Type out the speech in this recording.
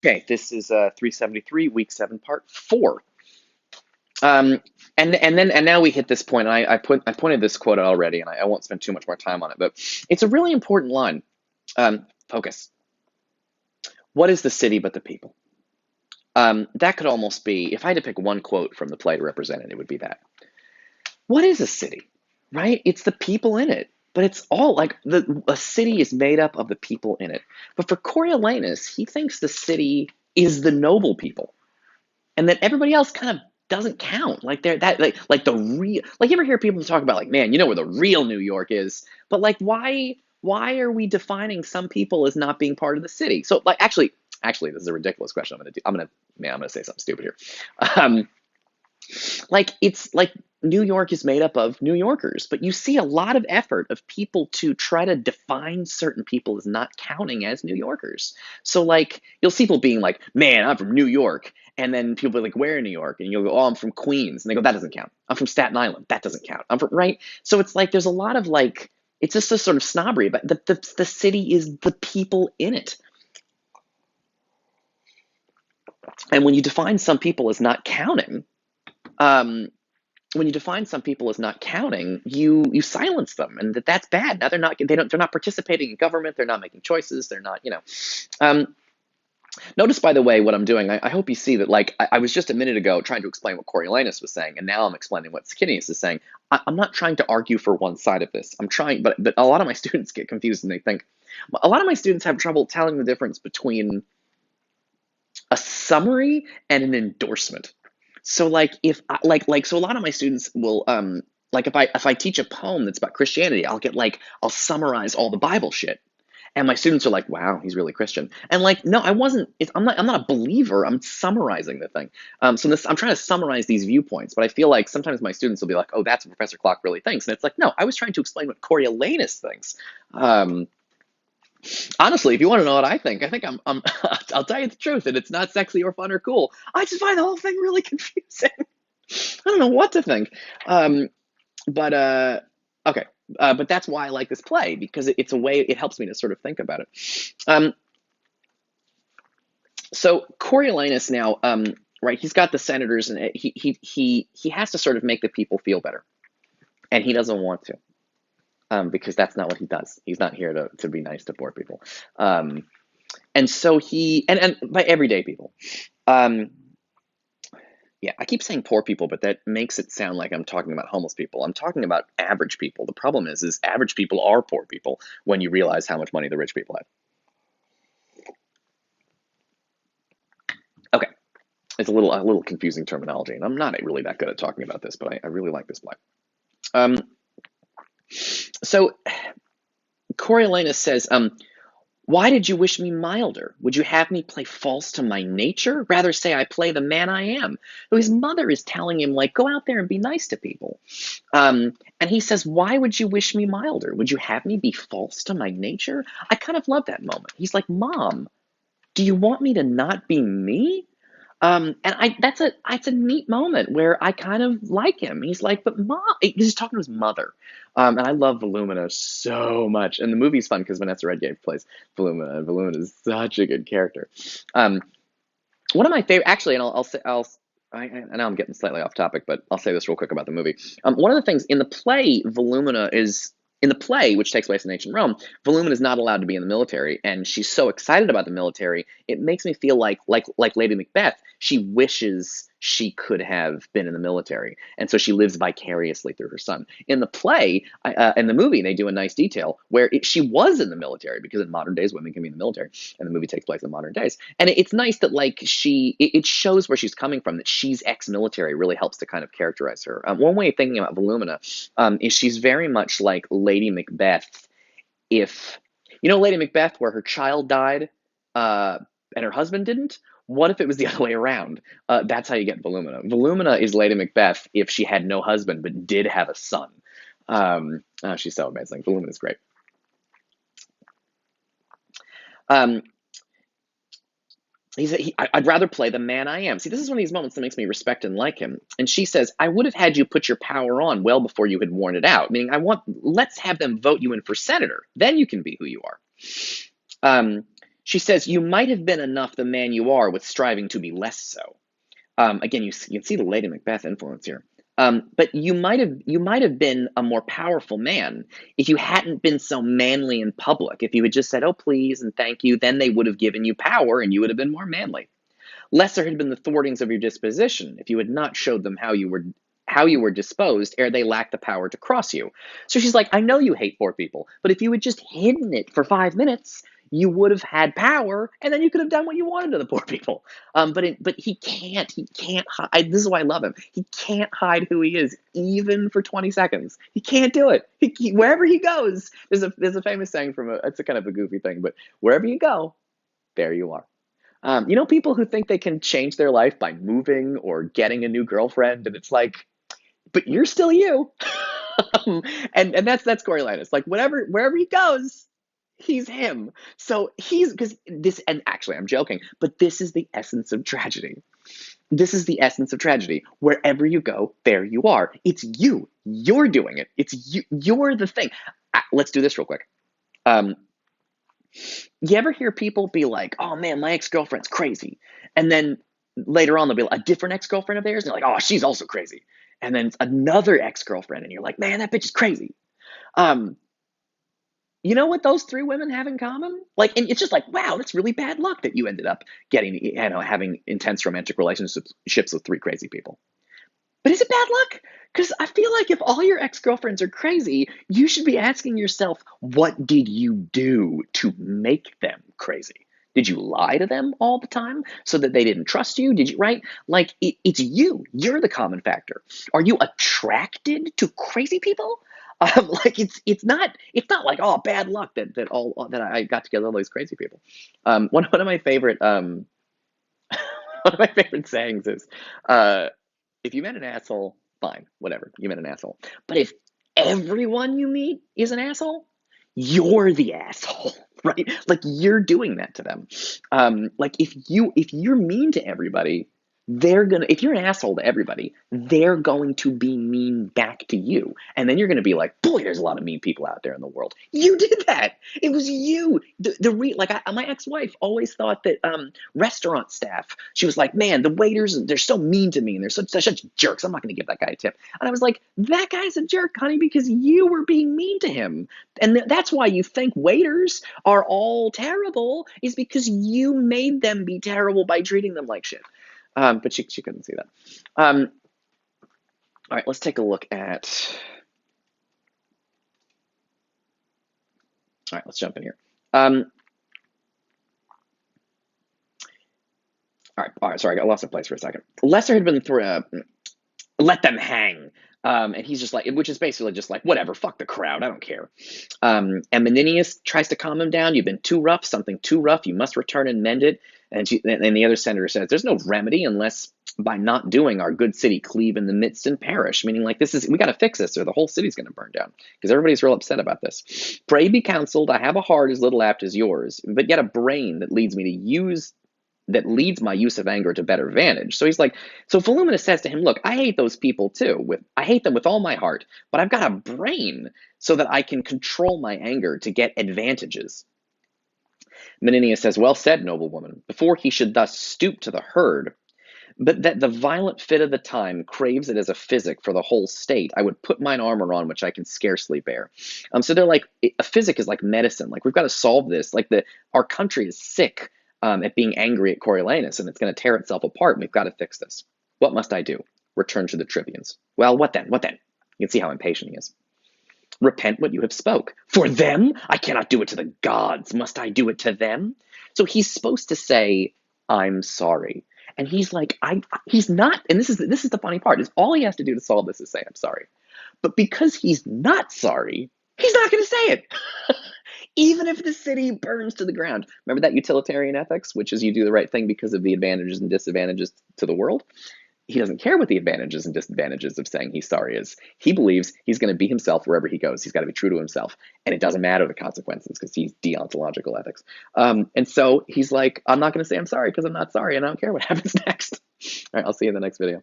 Okay, this is 373, week 7, part 4. Um, and now we hit this point. And I pointed this quote out already, and I won't spend too much more time on it. But it's a really important line. Focus. What is the city but the people? That could almost be, if I had to pick one quote from the play to represent it, it would be that. What is a city? Right? It's the people in it. But it's all like a city is made up of the people in it. But for Coriolanus, he thinks the city is the noble people, and that everybody else kind of doesn't count. Like they're that like the real, like, you ever hear people talk about, like, man, you know where the real New York is, but like why are we defining some people as not being part of the city? So, like, actually this is a ridiculous question. I'm gonna say something stupid here. Um, like, it's like New York is made up of New Yorkers, but you see a lot of effort of people to try to define certain people as not counting as New Yorkers. So, like, you'll see people being like, "Man, I'm from New York," and then people be like, "Where in New York?" And you'll go, "Oh, I'm from Queens," and they go, "That doesn't count. I'm from Staten Island. That doesn't count. I'm from," right. So it's like there's a lot of, like, it's just a sort of snobbery, but the city is the people in it. And when you define some people as not counting, um, you silence them, and that's bad. Now they're not participating in government. They're not making choices. They're not, Um, Notice, by the way, what I'm doing. I hope you see that. Like, I was just a minute ago trying to explain what Coriolanus was saying, and now I'm explaining what Scinius is saying. I'm not trying to argue for one side of this. I'm trying, but a lot of my students get confused, and they think a lot of my students have trouble telling the difference between a summary and an endorsement. So, like, if I, so a lot of my students will, like, if I teach a poem that's about Christianity, I'll summarize all the Bible shit, and my students are like, "Wow, he's really Christian." And, like, no, I wasn't. I'm not a believer. I'm summarizing the thing. I'm trying to summarize these viewpoints, but I feel like sometimes my students will be like, "Oh, that's what Professor Clock really thinks," and it's like, no, I was trying to explain what Coriolanus thinks. Um, Honestly, if you want to know what I think I'm I'll tell you the truth, and it's not sexy or fun or cool. I just find the whole thing really confusing. I don't know what to think. Um, but okay, but that's why I like this play, because it's a way, it helps me to sort of think about it. Um, so Coriolanus now, right? He's got the senators, and he has to sort of make the people feel better, and he doesn't want to. Because that's not what he does. He's not here to be nice to poor people. Um, and so and by everyday people. Um, yeah, I keep saying poor people, but that makes it sound like I'm talking about homeless people. I'm talking about average people. The problem is average people are poor people when you realize how much money the rich people have. Okay, it's a little confusing terminology, and I'm not really that good at talking about this, but I really like this play. Um, so Coriolanus says, "Why did you wish me milder? Would you have me play false to my nature? Rather say I play the man I am." So his mother is telling him, like, go out there and be nice to people. And he says, "Why would you wish me milder? Would you have me be false to my nature?" I kind of love that moment. He's like, "Mom, do you want me to not be me?" And it's a neat moment where I kind of like him. He's like, "But mom," he's talking to his mother. And I love Volumina so much. And the movie's fun because Vanessa Redgrave plays Volumina, and Volumina is such a good character. Um, One of my favorite, actually, and I'll say, I know I'm getting slightly off topic, but I'll say this real quick about the movie. One of the things in the play, in the play, which takes place in ancient Rome, Volumina is not allowed to be in the military, and she's so excited about the military, it makes me feel like Lady Macbeth. She wishes she could have been in the military, and so she lives vicariously through her son. In the play, in the movie, they do a nice detail where she was in the military, because in modern days women can be in the military, and the movie takes place in modern days. And it's nice that, like, it shows where she's coming from, that she's ex-military really helps to kind of characterize her. One way of thinking about Volumina is she's very much like Lady Macbeth. If you know Lady Macbeth, where her child died uh, and her husband didn't. What if it was the other way around? That's how you get Volumina. Volumina is Lady Macbeth if she had no husband but did have a son. She's so amazing. Volumina is great. Um, I'd rather play the man I am. See, this is one of these moments that makes me respect and like him. And she says, "I would have had you put your power on well before you had worn it out." Meaning, let's have them vote you in for senator. Then you can be who you are. Um, She says, you might have been enough the man you are with striving to be less so. Again, you can see the Lady Macbeth influence here. But you might have been a more powerful man if you hadn't been so manly in public. If you had just said, "Oh, please" and "thank you," then they would have given you power, and you would have been more manly. Lesser had been the thwartings of your disposition if you had not showed them how you were disposed ere they lacked the power to cross you. So she's like, I know you hate poor people, but if you had just hidden it for 5 minutes, you would have had power, and then you could have done what you wanted to the poor people. But he can't. He can't hide. This is why I love him. He can't hide who he is, even for 20 seconds. He can't do it. Wherever he goes, there's a famous saying it's a kind of a goofy thing, but wherever you go, there you are. People who think they can change their life by moving or getting a new girlfriend, and it's like, but you're still you. And that's Coriolanus. Like wherever he goes, he's him. So he's because this, and actually I'm joking, but this is the essence of tragedy. This is the essence of tragedy. Wherever you go, there you are. It's you. You're doing it. It's you. You're the thing. Let's do this real quick. Um, you ever hear people be like, "Oh man, my ex-girlfriend's crazy," and then later on they'll be like, a different ex-girlfriend of theirs, and they're like, "Oh, she's also crazy," and then another ex-girlfriend, and you're like, "Man, that bitch is crazy." Um, you know what those three women have in common? Like, and it's just like, wow, that's really bad luck that you ended up having intense romantic relationships with three crazy people. But is it bad luck? Because I feel like if all your ex girlfriends are crazy, you should be asking yourself, what did you do to make them crazy? Did you lie to them all the time so that they didn't trust you? Did you, right? Like, it's you. You're the common factor. Are you attracted to crazy people? Like it's not like, oh, bad luck that I got together all these crazy people. One of my favorite one of my favorite sayings is, uh, if you met an asshole, fine, whatever, you met an asshole. But if everyone you meet is an asshole, you're the asshole, right? Like you're doing that to them. Like if you're mean to everybody, if you're an asshole to everybody, they're going to be mean back to you. And then you're going to be like, boy, there's a lot of mean people out there in the world. You did that. It was you. My ex-wife always thought that restaurant staff, she was like, man, the waiters, they're so mean to me and they're such jerks. I'm not going to give that guy a tip. And I was like, that guy's a jerk, honey, because you were being mean to him. And that's why you think waiters are all terrible, is because you made them be terrible by treating them like shit. But she couldn't see that. All right, let's take a look at. All right, let's jump in here. All right. Sorry, I lost my place for a second. Lesser had been let them hang. And he's just like, which is basically just like, whatever, fuck the crowd, I don't care. And Menenius tries to calm him down. You've been too rough, something too rough. You must return and mend it. And the other senator says, there's no remedy unless by not doing our good city cleave in the midst and perish. Meaning like we got to fix this or the whole city's going to burn down because everybody's real upset about this. Pray be counseled. I have a heart as little apt as yours, but yet a brain that leads my use of anger to better advantage. So he's like, so Voluminous says to him, look, I hate those people too. I hate them with all my heart, but I've got a brain so that I can control my anger to get advantages. Menenius says, well said, noble woman, before he should thus stoop to the herd, but that the violent fit of the time craves it as a physic for the whole state, I would put mine armor on, which I can scarcely bear. So they're like, a physic is like medicine. Like, we've got to solve this. Like, our country is sick at being angry at Coriolanus, and it's going to tear itself apart, and we've got to fix this. What must I do? Return to the tribunes. Well, what then? What then? You can see how impatient he is. Repent what you have spoke. For them? I cannot do it to the gods. Must I do it to them? So he's supposed to say, I'm sorry. And he's like, he's not, and this is the funny part, is all he has to do to solve this is say, I'm sorry. But because he's not sorry, he's not going to say it. Even if the city burns to the ground. Remember that utilitarian ethics, which is you do the right thing because of the advantages and disadvantages to the world? He doesn't care what the advantages and disadvantages of saying he's sorry is. He believes he's going to be himself wherever he goes. He's got to be true to himself. And it doesn't matter the consequences because he's deontological ethics. And so he's like, I'm not going to say I'm sorry because I'm not sorry and I don't care what happens next. All right, I'll see you in the next video.